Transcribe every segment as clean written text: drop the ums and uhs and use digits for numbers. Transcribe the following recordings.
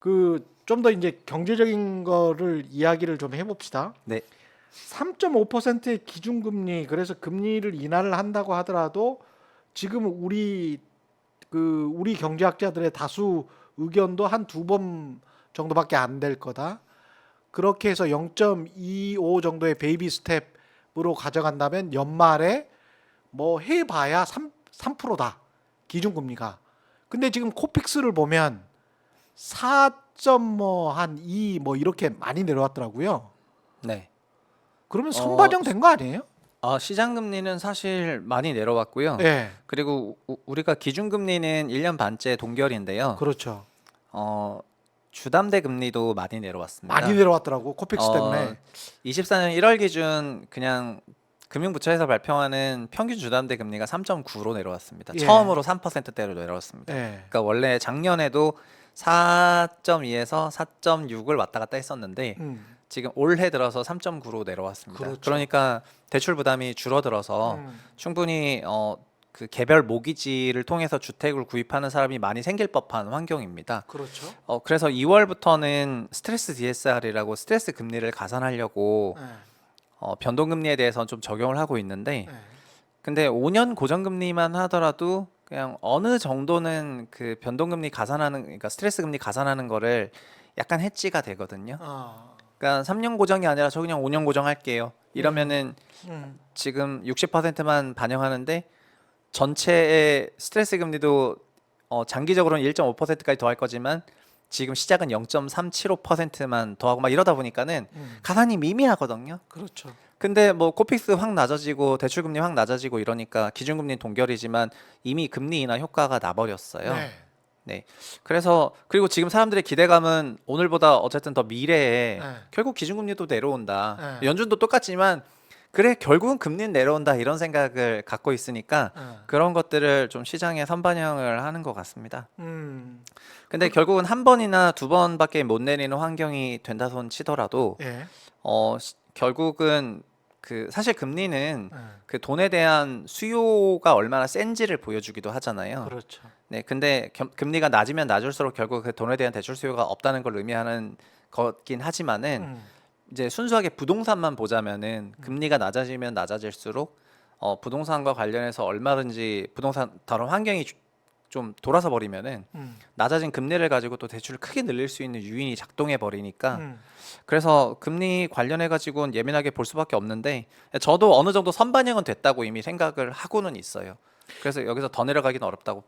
그 좀 더 이제 경제적인 거를 이야기를 좀 해봅시다. 네. 3.5%의 기준금리, 그래서 금리를 인하를 한다고 하더라도 지금 우리 경제학자들의 다수 의견도 한 두 번 정도밖에 안 될 거다. 그렇게 해서 0.25 정도의 베이비 스텝으로 가져간다면 연말에 뭐 해봐야 3%다. 기준금리가. 근데 지금 코픽스를 보면 4.2 뭐 이렇게 많이 내려왔더라고요. 네. 그러면 어, 선반영 된 거 아니에요? 시장 금리는 사실 많이 내려왔고요. 예. 그리고 우리가 기준 금리는 1년 반째 동결인데요. 그렇죠. 어, 주담대 금리도 많이 많이 내려왔습니다. 내려왔더라고. 코픽스 어, 때문에. 24년 1월 기준 그냥 금융부처에서 발표하는 평균 주담대 금리가 3.9로 내려왔습니다. 예. 처음으로 3%대로 내려왔습니다. 예. 그러니까 원래 작년에도 4.2에서 4.6을 왔다 갔다 했었는데 음. 지금 올해 들어서 3.9로 내려왔습니다. 그렇죠. 그러니까 대출 부담이 줄어들어서 음. 충분히 그 개별 모기지를 통해서 주택을 구입하는 사람이 많이 생길 법한 환경입니다. 그렇죠. 그래서 2월부터는 스트레스 DSR이라고 스트레스 금리를 가산하려고 예. 변동금리에 대해서는 좀 적용을 하고 있는데, 예. 근데 5년 고정금리만 하더라도 그냥 어느 정도는 그 변동금리 가산하는, 그러니까 스트레스 금리 가산하는 거를 약간 해지가 되거든요. 어. 그러니까 3년 고정이 아니라 저 그냥 5년 고정할게요. 이러면은 음. 지금 60%만 반영하는데 전체의 스트레스 금리도 장기적으로는 1.5%까지 더할 거지만 지금 시작은 0.375%만 더하고 막 이러다 보니까는 가산이 미미하거든요. 그렇죠. 근데 뭐 코픽스 확 낮아지고 대출금리 확 낮아지고 이러니까 기준금리 동결이지만 이미 금리 인하 효과가 나버렸어요. 네. 네. 그래서 그리고 지금 사람들의 기대감은 오늘보다 어쨌든 더 미래에 네. 결국 기준금리도 내려온다. 네. 연준도 똑같지만 그래 결국은 금리는 내려온다 이런 생각을 갖고 있으니까 네. 그런 것들을 좀 시장에 선반영을 하는 것 같습니다. 음. 근데 결국은 한 번이나 두 번밖에 못 내리는 환경이 된다 손 치더라도 예. 결국은 그 사실 금리는 예. 그 돈에 대한 수요가 얼마나 센지를 보여주기도 하잖아요. 그렇죠. 네, 근데 금리가 낮으면 낮을수록 결국 그 돈에 대한 대출 수요가 없다는 걸 의미하는 거긴 하지만은 음. 이제 순수하게 부동산만 보자면은 금리가 낮아지면 낮아질수록 부동산과 관련해서 얼마든지 부동산 다른 환경이 좀 돌아서 버리면은 음. 낮아진 금리를 가지고 또 대출을 크게 늘릴 수 있는 유인이 작동해 버리니까 음. 그래서 금리 관련해 가지고는 예민하게 볼 수밖에 없는데 저도 어느 정도 선반영은 됐다고 이미 생각을 하고는 있어요. 그래서 여기서 더 내려가기는 어렵다고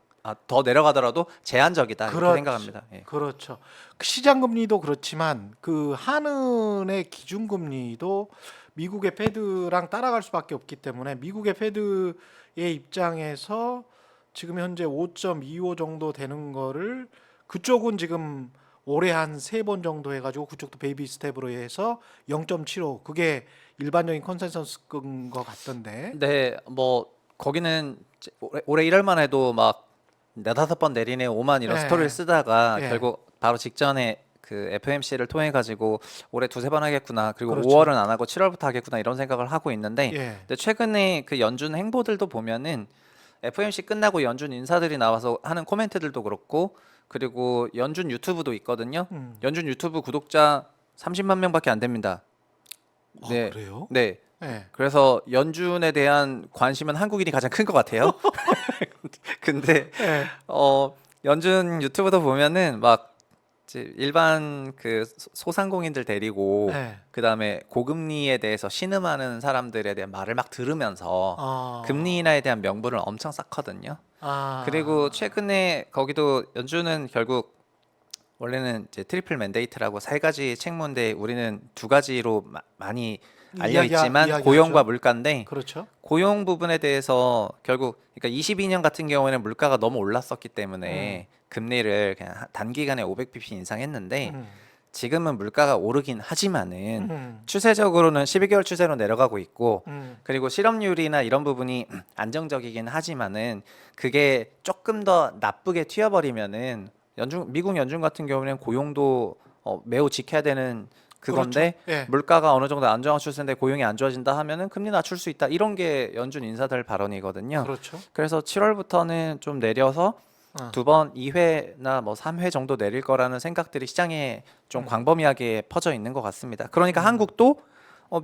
더 내려가더라도 제한적이다 이렇게 그렇죠. 생각합니다. 예. 그렇죠. 그 시장 금리도 그렇지만 그 한은의 기준 금리도 미국의 페드랑 따라갈 수밖에 없기 때문에 미국의 페드의 입장에서 지금 현재 5.25 정도 되는 거를 그쪽은 지금 올해 한 세 번 정도 해가지고 그쪽도 베이비 스텝으로 해서 0.75 그게 일반적인 컨센서스인 것 같던데. 근데 뭐 거기는 올해 1월만 해도 막 네다섯 번 내리네 5만 이런 스토리를 예. 쓰다가 예. 결국 바로 직전에 그 FMC를 통해 가지고 올해 두세 번 하겠구나 그리고 그렇죠. 5월은 안 하고 7월부터 하겠구나 이런 생각을 하고 있는데 예. 근데 최근에 그 연준 행보들도 보면은 FMC 끝나고 연준 인사들이 나와서 하는 코멘트들도 그렇고 그리고 연준 유튜브도 있거든요. 음. 연준 유튜브 구독자 30만 명밖에 안 됩니다. 아, 네. 그래요? 네. 예. 그래서 연준에 대한 관심은 한국인이 가장 큰 것 같아요. 근데 예. 연준 유튜브도 보면은 막 이제 일반 그 소상공인들 데리고 예. 그다음에 고금리에 대해서 신음하는 사람들에 대한 말을 막 들으면서 금리 아. 인하에 대한 명분을 엄청 쌓거든요. 그리고 아. 최근에 거기도 연준은 결국 원래는 이제 트리플 맨데이트라고 세 가지 책무인데 우리는 두 가지로 많이 알려 있지만 고용과 이야기하죠. 물가인데 그렇죠. 고용 부분에 대해서 결국 그러니까 22년 같은 경우에는 물가가 너무 올랐었기 음. 때문에 금리를 그냥 단기간에 500bp 인상했는데 음. 지금은 물가가 오르긴 하지만은 음. 추세적으로는 12개월 추세로 내려가고 있고 음. 그리고 실업률이나 이런 부분이 안정적이긴 하지만은 그게 조금 더 나쁘게 튀어버리면은 미국 연준 같은 경우에는 고용도 매우 지켜야 되는 그렇죠. 그건데 예. 물가가 어느 정도 안정화 추세인데 고용이 안 좋아진다 하면은 금리 낮출 수 있다 이런 게 연준 인사들 발언이거든요. 그렇죠. 그래서 7월부터는 좀 내려서 두 번, 2회나 뭐 3회 정도 내릴 거라는 생각들이 시장에 좀 광범위하게 퍼져 있는 것 같습니다. 그러니까 한국도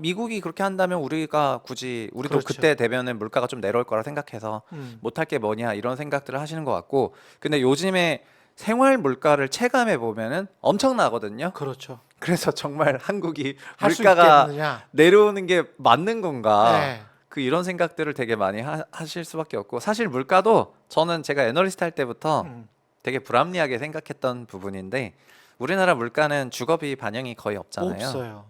미국이 그렇게 한다면 우리가 굳이 우리도 그렇죠. 그때 되면은 물가가 좀 내려올 거라 생각해서 못할 게 뭐냐 이런 생각들을 하시는 것 같고, 근데 요즘에 생활 물가를 체감해 보면은 엄청나거든요. 그렇죠. 그래서 정말 한국이 할 수 물가가 있겠느냐? 내려오는 게 맞는 건가? 네. 그 이런 생각들을 되게 많이 하실 수밖에 없고, 사실 물가도 저는 제가 애널리스트 할 때부터 음, 되게 불합리하게 생각했던 부분인데, 우리나라 물가는 주거비 반영이 거의 없잖아요. 없어요.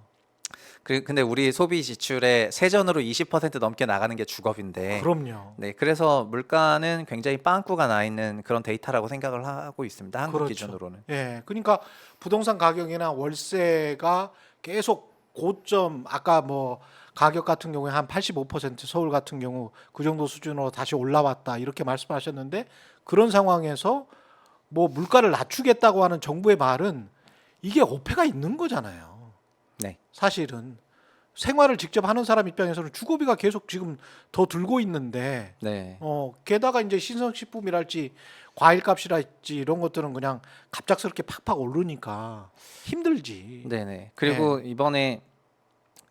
근데 우리 소비 지출의 세전으로 20% 넘게 나가는 게 주거비인데, 그럼요. 네, 그래서 물가는 굉장히 빵꾸가 나 있는 그런 데이터라고 생각을 하고 있습니다. 한국 그렇죠. 기준으로는. 예. 그러니까 부동산 가격이나 월세가 계속 고점 아까 뭐 가격 같은 경우에 한 85% 서울 같은 경우 그 정도 수준으로 다시 올라왔다 이렇게 말씀하셨는데 그런 상황에서 뭐 물가를 낮추겠다고 하는 정부의 말은 이게 어폐가 있는 거잖아요. 네, 사실은 생활을 직접 하는 사람 입장에서는 주거비가 계속 지금 더 들고 있는데 네, 게다가 이제 신선식품이랄지 과일값이랄지 이런 것들은 그냥 갑작스럽게 팍팍 오르니까 힘들지. 네, 네. 네. 그리고 이번에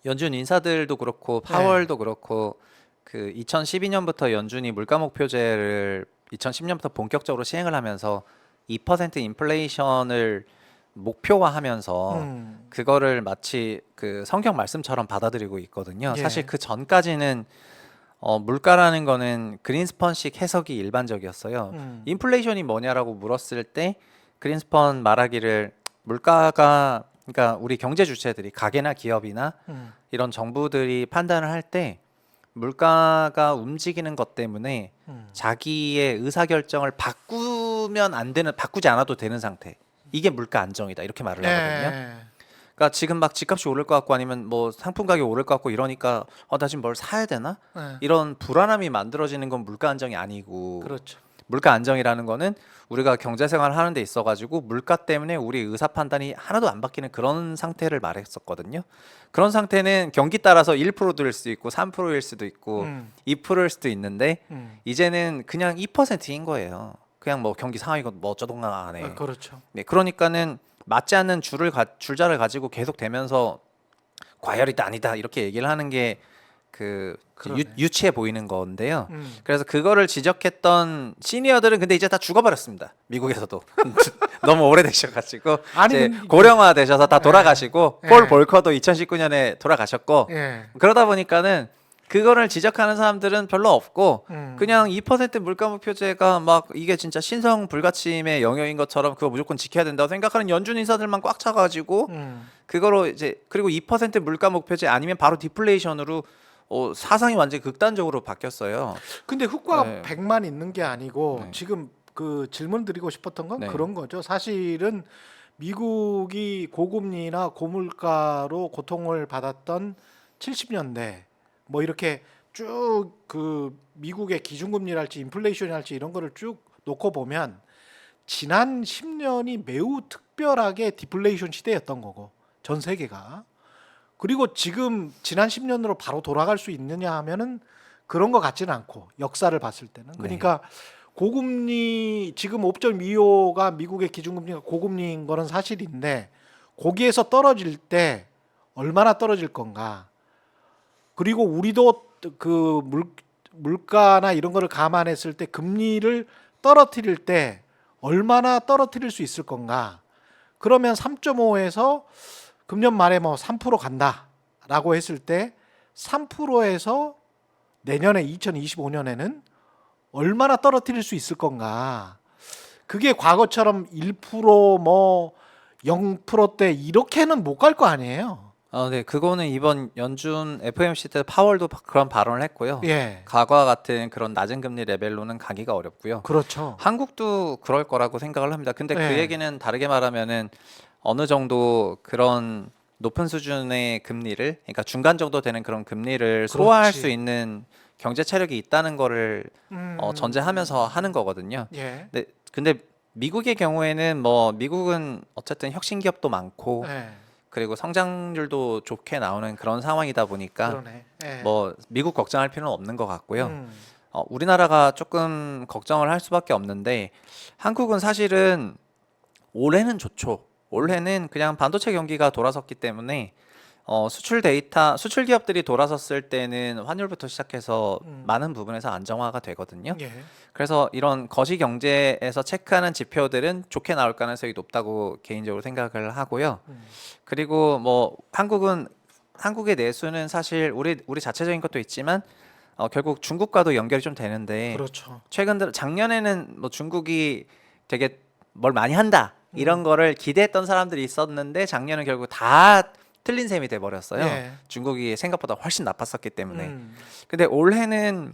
연준 인사들도 그렇고 네. 파월도 그렇고 그 2012년부터 연준이 물가 목표제를 2010년부터 본격적으로 시행을 하면서 2% 인플레이션을 목표화하면서 음, 그거를 마치 그 성경 말씀처럼 받아들이고 있거든요. 사실 예. 그 전까지는 물가라는 거는 그린스펀식 해석이 일반적이었어요. 음, 인플레이션이 뭐냐라고 물었을 때 그린스펀 말하기를, 물가가, 그러니까 우리 경제 주체들이 가게나 기업이나 음, 이런 정부들이 판단을 할 때 물가가 움직이는 것 때문에 음. 자기의 의사결정을 바꾸면 안 되는, 바꾸지 않아도 되는 상태, 이게 물가 안정이다 이렇게 말을 하거든요. 예. 그러니까 지금 막 집값이 오를 것 같고 아니면 뭐 상품 가격이 오를 것 같고 이러니까 나 지금 뭘 사야 되나? 예. 이런 불안함이 만들어지는 건 물가 안정이 아니고, 그렇죠. 물가 안정이라는 거는 우리가 경제 생활을 하는 데 있어 가지고 물가 때문에 우리 의사 판단이 하나도 안 바뀌는 그런 상태를 말했었거든요. 그런 상태는 경기 따라서 1%일 수도 있고 3%일 수도 있고 음, 2%일 수도 있는데, 음. 이제는 그냥 2%인 거예요. 그냥 뭐 경기 상황이고 뭐 어쩌던가 안에. 그렇죠. 네, 그러니까는 맞지 않는 줄자를 가지고 계속 되면서 과열이다 아니다 이렇게 얘기를 하는 게 그 그러네. 유치해 보이는 건데요. 음. 그래서 그거를 지적했던 시니어들은 근데 이제 다 죽어버렸습니다. 미국에서도 너무 오래되셔가지고 아니 이제 근데 고령화 되셔서 다 돌아가시고, 예. 폴 볼커도 2019년에 돌아가셨고, 예. 그러다 보니까는 그거를 지적하는 사람들은 별로 없고, 음. 그냥 2% 물가 목표제가 막 이게 진짜 신성 불가침의 영역인 것처럼 그거 무조건 지켜야 된다고 생각하는 연준 인사들만 꽉 차가지고, 음. 그거로 이제, 그리고 2% 물가 목표제 아니면 바로 디플레이션으로 사상이 완전히 극단적으로 바뀌었어요. 근데 효과가 네. 100만 있는 게 아니고 네. 지금 그 질문 드리고 싶었던 건 네. 그런 거죠. 사실은 미국이 고금리나 고물가로 고통을 받았던 70년대 뭐 이렇게 쭉 그 미국의 기준금리랄지 인플레이션이랄지 이런 거를 쭉 놓고 보면 지난 10년이 매우 특별하게 디플레이션 시대였던 거고 전 세계가. 그리고 지금 지난 10년으로 바로 돌아갈 수 있느냐 하면은 그런 것 같지는 않고 역사를 봤을 때는 네. 그러니까 고금리 지금 5.25가 미국의 기준금리가 고금리인 거는 사실인데 거기에서 떨어질 때 얼마나 떨어질 건가 그리고 우리도 그 물가나 이런 거를 감안했을 때 금리를 떨어뜨릴 때 얼마나 떨어뜨릴 수 있을 건가 그러면 3.5에서 금년 말에 뭐 3% 간다라고 했을 때 3%에서 내년에 2025년에는 얼마나 떨어뜨릴 수 있을 건가? 그게 과거처럼 1%뭐 0%대 이렇게는 못 갈 거 아니에요. 네, 그거는 이번 연준 FOMC 때 파월도 그런 발언을 했고요. 예. 과거와 같은 그런 낮은 금리 레벨로는 가기가 어렵고요. 그렇죠. 한국도 그럴 거라고 생각을 합니다. 근데 그 예. 얘기는 다르게 말하면은 어느 정도 그런 높은 수준의 금리를, 그러니까 중간 정도 되는 그런 금리를 소화할 수 그렇지. 있는 경제 체력이 있다는 거를 전제하면서 하는 거거든요. 예. 근데 미국의 경우에는 뭐 미국은 어쨌든 혁신 기업도 많고 예. 그리고 성장률도 좋게 나오는 그런 상황이다 보니까 그러네. 예. 뭐 미국 걱정할 필요는 없는 것 같고요. 음. 우리나라가 조금 걱정을 할 수밖에 없는데 한국은 사실은 올해는 좋죠. 올해는 그냥 반도체 경기가 돌아섰기 때문에 수출 데이터, 수출 기업들이 돌아섰을 때는 환율부터 시작해서 많은 부분에서 안정화가 되거든요. 예. 그래서 이런 거시 경제에서 체크하는 지표들은 좋게 나올 가능성이 높다고 개인적으로 생각을 하고요. 그리고 뭐 한국의 내수는 사실 우리 자체적인 것도 있지만 결국 중국과도 연결이 좀 되는데 그렇죠. 최근 들어 작년에는 뭐 중국이 되게 뭘 많이 한다 이런 거를 기대했던 사람들이 있었는데 작년은 결국 다 틀린 셈이 돼 버렸어요. 예. 중국이 생각보다 훨씬 나빴었기 때문에. 음. 근데 올해는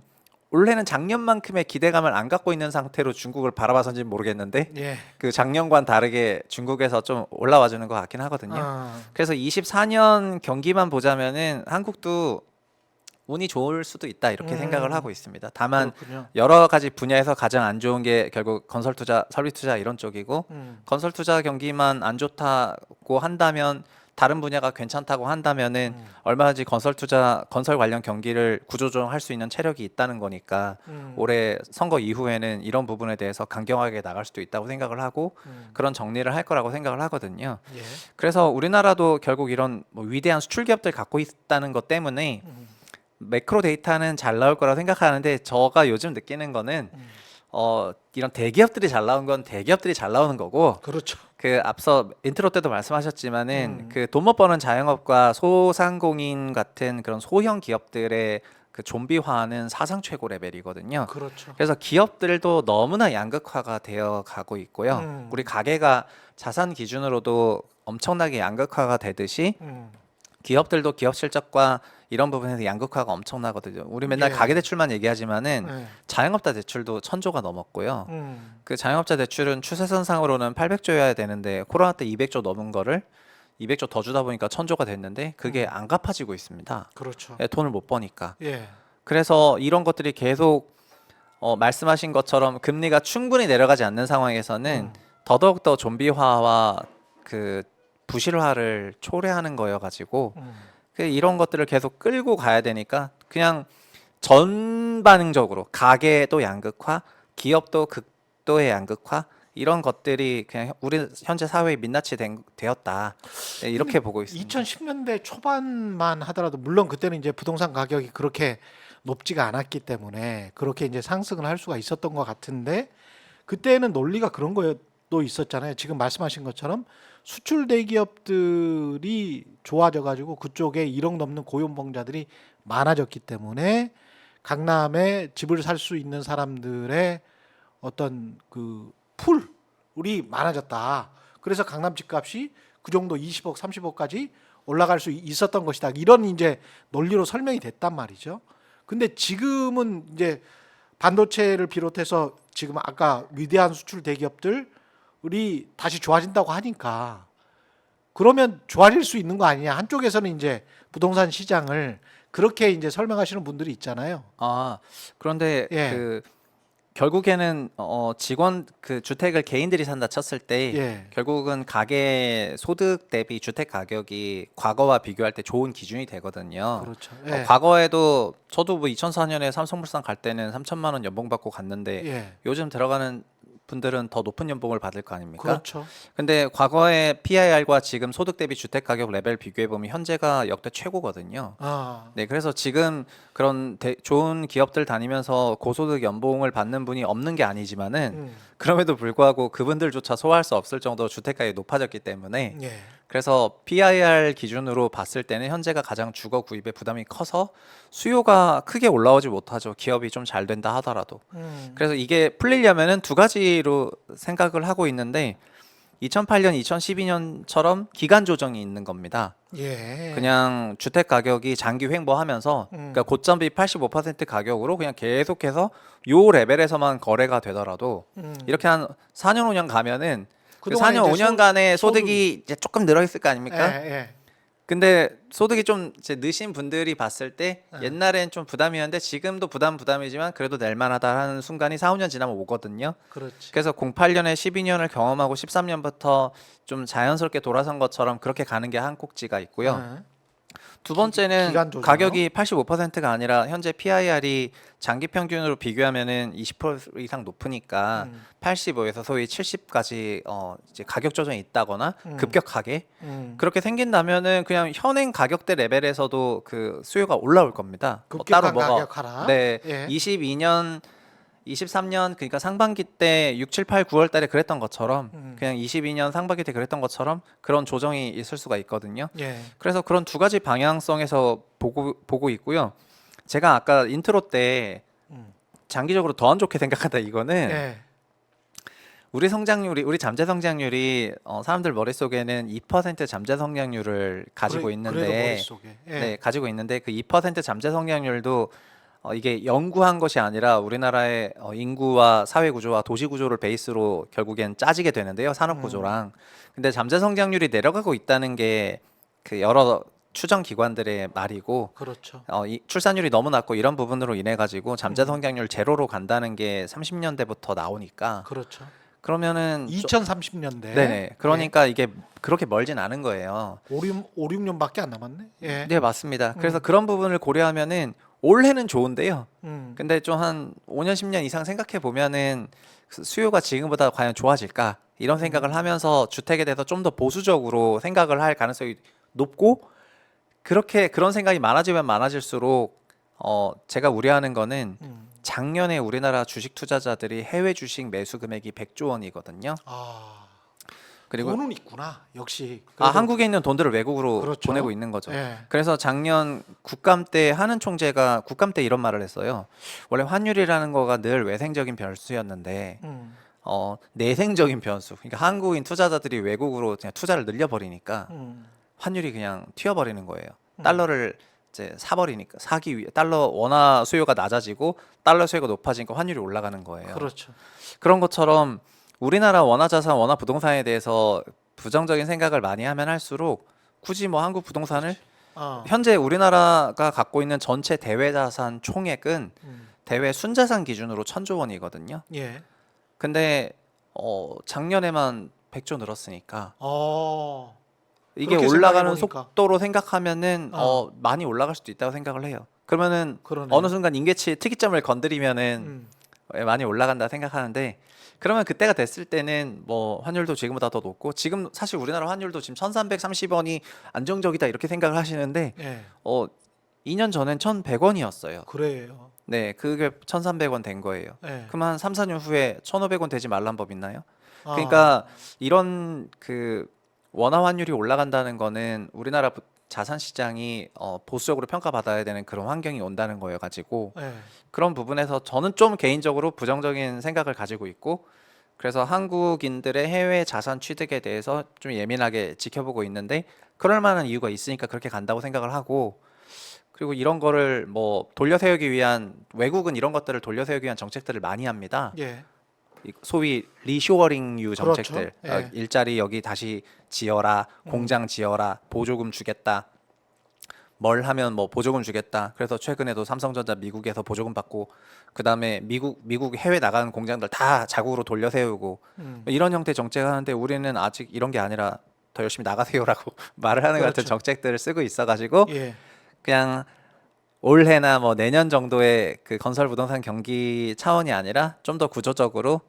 작년만큼의 기대감을 안 갖고 있는 상태로 중국을 바라봐서인지 모르겠는데 예. 그 작년과는 다르게 중국에서 좀 올라와 주는 것 같긴 하거든요. 아. 그래서 24년 경기만 보자면은 한국도 운이 좋을 수도 있다 이렇게 생각을 하고 있습니다. 다만 그렇군요. 여러 가지 분야에서 가장 안 좋은 게 결국 건설 투자, 설비 투자 이런 쪽이고 건설 투자 경기만 안 좋다고 한다면 다른 분야가 괜찮다고 한다면은 얼마든지 건설 관련 경기를 구조조정할 수 있는 체력이 있다는 거니까 올해 선거 이후에는 이런 부분에 대해서 강경하게 나갈 수도 있다고 생각을 하고 그런 정리를 할 거라고 생각을 하거든요. 예. 그래서 우리나라도 결국 이런 뭐 위대한 수출 기업들 갖고 있다는 것 때문에 매크로 데이터는 잘 나올 거라고 생각하는데 제가 요즘 느끼는 거는 이런 대기업들이 잘 나온 건 대기업들이 잘 나오는 거고 그렇죠. 그 앞서 인트로 때도 말씀하셨지만은 그 돈 못 버는 자영업과 소상공인 같은 그런 소형 기업들의 그 좀비화는 사상 최고 레벨이거든요. 그렇죠. 그래서 기업들도 너무나 양극화가 되어 가고 있고요. 우리 가계가 자산 기준으로도 엄청나게 양극화가 되듯이 기업들도 기업 실적과 이런 부분에서 양극화가 엄청나거든요. 우리 맨날 예. 가계대출만 얘기하지만은 예. 자영업자 대출도 1,000조가 넘었고요. 음. 그 자영업자 대출은 추세선상으로는 800조여야 되는데 코로나 때 200조 넘은 거를 200조 더 주다 보니까 1,000조가 됐는데 그게 안 갚아지고 있습니다. 그렇죠. 예, 돈을 못 버니까. 예. 그래서 이런 것들이 계속 말씀하신 것처럼 금리가 충분히 내려가지 않는 상황에서는 더더욱 더 좀비화와 그 부실화를 초래하는 거여가지고 이런 것들을 계속 끌고 가야 되니까 그냥 전반적으로 가계도 양극화, 기업도 극도의 양극화 이런 것들이 그냥 우리 현재 사회에 민낯이 되었다 이렇게 보고 있습니다. 2010년대 초반만 하더라도 물론 그때는 이제 부동산 가격이 그렇게 높지가 않았기 때문에 그렇게 이제 상승을 할 수가 있었던 것 같은데 그때는 논리가 그런 거도 있었잖아요. 지금 말씀하신 것처럼 수출 대기업들이 좋아져 가지고 그쪽에 1억 넘는 고용봉자들이 많아졌기 때문에 강남에 집을 살 수 있는 사람들의 어떤 그 풀이 많아졌다. 그래서 강남 집값이 그 정도 20억, 30억까지 올라갈 수 있었던 것이다. 이런 이제 논리로 설명이 됐단 말이죠. 근데 지금은 이제 반도체를 비롯해서 지금 아까 위대한 수출 대기업들이 다시 좋아진다고 하니까 그러면 좋아질 수 있는 거 아니냐. 한쪽에서는 이제 부동산 시장을 그렇게 이제 설명하시는 분들이 있잖아요. 아 그런데 예. 그 결국에는 직원 그 주택을 개인들이 산다 쳤을 때 예. 결국은 가계 소득 대비 주택 가격이 과거와 비교할 때 좋은 기준이 되거든요. 그렇죠. 예. 과거에도 저도 뭐 2004년에 삼성물산 갈 때는 3천만 원 연봉 받고 갔는데 예. 요즘 들어가는 분들은 더 높은 연봉을 받을 거 아닙니까? 그렇죠. 근데 과거의 PIR과 지금 소득 대비 주택 가격 레벨 비교해 보면 현재가 역대 최고거든요. 아. 네, 그래서 지금 그런 좋은 기업들 다니면서 고소득 연봉을 받는 분이 없는 게 아니지만은 그럼에도 불구하고 그분들조차 소화할 수 없을 정도로 주택 가격이 높아졌기 때문에 예. 그래서 PIR 기준으로 봤을 때는 현재가 가장 주거 구입에 부담이 커서 수요가 크게 올라오지 못하죠. 기업이 좀 잘 된다 하더라도. 그래서 이게 풀리려면은 두 가지로 생각을 하고 있는데 2008년, 2012년처럼 기간 조정이 있는 겁니다. 예. 그냥 주택 가격이 장기 횡보하면서 그러니까 고점비 85% 가격으로 그냥 계속해서 요 레벨에서만 거래가 되더라도 이렇게 한 4년 5년 가면은 그 그동안 4년 이제 5년간의 소득이 이제 조금 늘어 있을 거 아닙니까? 예. 예. 근데 소득이 좀 이제 느신 분들이 봤을 때 옛날엔 좀 부담이었는데 지금도 부담이지만 그래도 낼만하다 하는 순간이 4, 5년 지나면 오거든요. 그렇지. 그래서 08년에 12년을 경험하고 13년부터 좀 자연스럽게 돌아선 것처럼 그렇게 가는 게 한 꼭지가 있고요. 두 번째는 기간 조정. 가격이 85%가 아니라 현재 PIR이 장기 평균으로 비교하면은 20% 이상 높으니까 85에서 소위 70까지 이제 가격 조정이 있다거나 급격하게 그렇게 생긴다면은 그냥 현행 가격대 레벨에서도 그 수요가 올라올 겁니다. 뭐 따로 급격한 가격하라. 네, 예. 22년 23년 그러니까 상반기 때 6, 7, 8, 9월 달에 그랬던 것처럼 그냥 22년 상반기 때 그랬던 것처럼 그런 조정이 있을 수가 있거든요. 예. 그래서 그런 두 가지 방향성에서 보고 있고요. 제가 아까 인트로 때 음. 장기적으로 더 안 좋게 생각한다 이거는 예. 우리 성장률이 우리 잠재 성장률이 사람들 머릿속에는 2% 잠재 성장률을 가지고 그래도 있는데 머릿속에. 예. 네, 가지고 있는데 그 2% 잠재 성장률도 이게 연구한 것이 아니라 우리나라의 인구와 사회 구조와 도시 구조를 베이스로 결국엔 짜지게 되는데요. 산업 구조랑. 근데 잠재 성장률이 내려가고 있다는 게 그 여러 추정 기관들의 말이고 그렇죠. 이 출산율이 너무 낮고 이런 부분으로 인해 가지고 잠재 성장률 제로로 간다는 게 30년대부터 나오니까 그렇죠. 그러면은 2030년대. 네네. 그러니까 이게 그렇게 멀진 않은 거예요. 5, 6년밖에 안 남았네. 예. 네, 맞습니다. 그래서 그런 부분을 고려하면은 올해는 좋은데요. 근데 좀 한 5년, 10년 이상 생각해 보면은 수요가 지금보다 과연 좋아질까? 이런 생각을 하면서 주택에 대해서 좀 더 보수적으로 생각을 할 가능성이 높고 그런 생각이 많아지면 많아질수록 제가 우려하는 거는 작년에 우리나라 주식 투자자들이 해외 주식 매수 금액이 100조 원이거든요. 아, 그리고 돈은 있구나. 역시. 한국에 있는 돈들을 외국으로 그렇죠. 보내고 있는 거죠. 예. 그래서 작년 국감 때 하는 총재가 국감 때 이런 말을 했어요. 원래 환율이라는 거가 늘 외생적인 변수였는데 내생적인 변수. 그러니까 한국인 투자자들이 외국으로 그냥 투자를 늘려버리니까 환율이 그냥 튀어버리는 거예요. 달러를 이제 사버리니까 사기 위해 달러 원화 수요가 낮아지고 달러 수요가 높아지니까 환율이 올라가는 거예요. 그렇죠. 그런 것처럼 우리나라 원화 자산, 원화 부동산에 대해서 부정적인 생각을 많이 하면 할수록 굳이 뭐 한국 부동산을 현재 우리나라가 갖고 있는 전체 대외 자산 총액은 대외 순자산 기준으로 1,000조 원이거든요. 예. 근데 작년에만 100조 늘었으니까 이게 그렇게 올라가는 생각해보니까. 속도로 생각하면은 많이 올라갈 수도 있다고 생각을 해요. 그러면은 그러네요. 어느 순간 임계치 특이점을 건드리면은 많이 올라간다 생각하는데 그러면 그때가 됐을 때는 뭐 환율도 지금보다 더 높고 지금 사실 우리나라 환율도 지금 1,330원이 안정적이다 이렇게 생각을 하시는데 예. 2년 전엔 1,100원이었어요. 그래요. 네, 그게 1,300원 된 거예요. 예. 그럼 한 3, 4년 후에 1,500원 되지 말란 법 있나요? 아, 그러니까 이런 그 원화 환율이 올라간다는 거는 우리나라 자산 시장이 보수적으로 평가받아야 되는 그런 환경이 온다는 거여 가지고 예. 그런 부분에서 저는 좀 개인적으로 부정적인 생각을 가지고 있고 그래서 한국인들의 해외 자산 취득에 대해서 좀 예민하게 지켜보고 있는데 그럴 만한 이유가 있으니까 그렇게 간다고 생각을 하고 그리고 이런 거를 뭐 돌려 세우기 위한 외국은 이런 것들을 돌려 세우기 위한 정책들을 많이 합니다. 예. 소위 리쇼어링류 정책들 그렇죠. 예. 일자리 여기 다시 지어라 공장 지어라 보조금 주겠다 뭘 하면 뭐 보조금 주겠다 그래서 최근에도 삼성전자 미국에서 보조금 받고 그 다음에 미국 해외 나가는 공장들 다 자국으로 돌려 세우고 이런 형태 정책을 하는데 우리는 아직 이런 게 아니라 더 열심히 나가세요라고 말을 하는 것 같은 그렇죠. 정책들을 쓰고 있어가지고 예. 그냥 올해나 뭐 내년 정도의 그 건설 부동산 경기 차원이 아니라 좀 더 구조적으로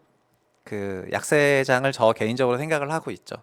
그 약세장을 저 개인적으로 생각을 하고 있죠.